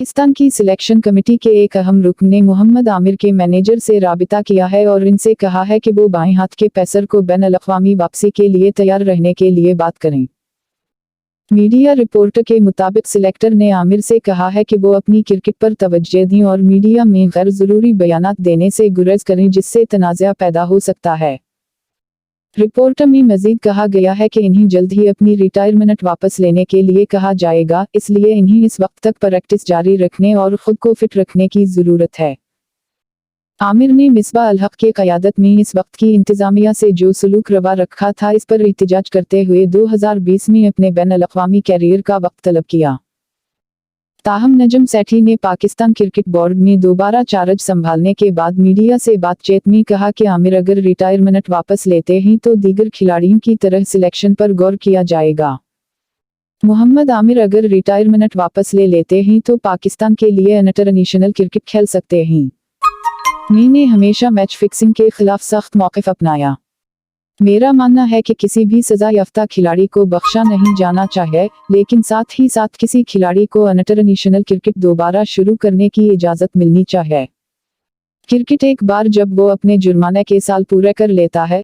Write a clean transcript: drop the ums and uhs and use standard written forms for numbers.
पाकिस्तान की selection committee के एक अहम रुकन ने मोहम्मद आमिर के मैनेजर से राबिता किया है और इनसे कहा है कि वो बाएं हाथ के पेसर को बैन-अल-अक़वामी वापसी के लिए तैयार रहने के लिए बात करें। मीडिया रिपोर्ट के मुताबिक सिलेक्टर ने आमिर से कहा है कि वो अपनी क्रिकेट पर तवज्जो दें और मीडिया में गैर ज़रूरी बयानात देने से गुरेज करें जिससे तनाज़ा पैदा हो सकता है। रिपोर्ट में मजीद कहा गया है कि इन्हें जल्द ही अपनी रिटायरमेंट वापस लेने के लिए कहा जाएगा, इसलिए इन्हें इस वक्त तक प्रैक्टिस जारी रखने और खुद को फिट रखने की ज़रूरत है। आमिर ने मिसबाह अल हक के क़यादत में इस वक्त की इंतज़ामिया से जो सलूक रवा रखा था इस पर एहतिजाज करते हुए 2020 में अपने बैन-अल-अक़वामी कैरियर का वक्त तलब किया। ताहम नजम सेठी ने पाकिस्तान क्रिकेट बोर्ड में दोबारा चार्ज संभालने के बाद मीडिया से बातचीत में कहा कि आमिर अगर रिटायरमेंट वापस लेते हैं तो दीगर खिलाड़ियों की तरह सिलेक्शन पर गौर किया जाएगा। मोहम्मद आमिर अगर रिटायरमेंट वापस ले लेते हैं तो पाकिस्तान के लिए इंटरनेशनल क्रिकेट खेल सकते हैं। मैंने हमेशा मैच फिक्सिंग के खिलाफ सख्त मौक़िफ़ अपनाया। मेरा मानना है कि किसी भी सज़ा याफ्ता खिलाड़ी को बख्शा नहीं जाना चाहिए, लेकिन साथ ही साथ किसी खिलाड़ी को इंटरनेशनल क्रिकेट दोबारा शुरू करने की इजाज़त मिलनी चाहिए। क्रिकेट एक बार जब वो अपने जुर्माने के साल पूरे कर लेता है,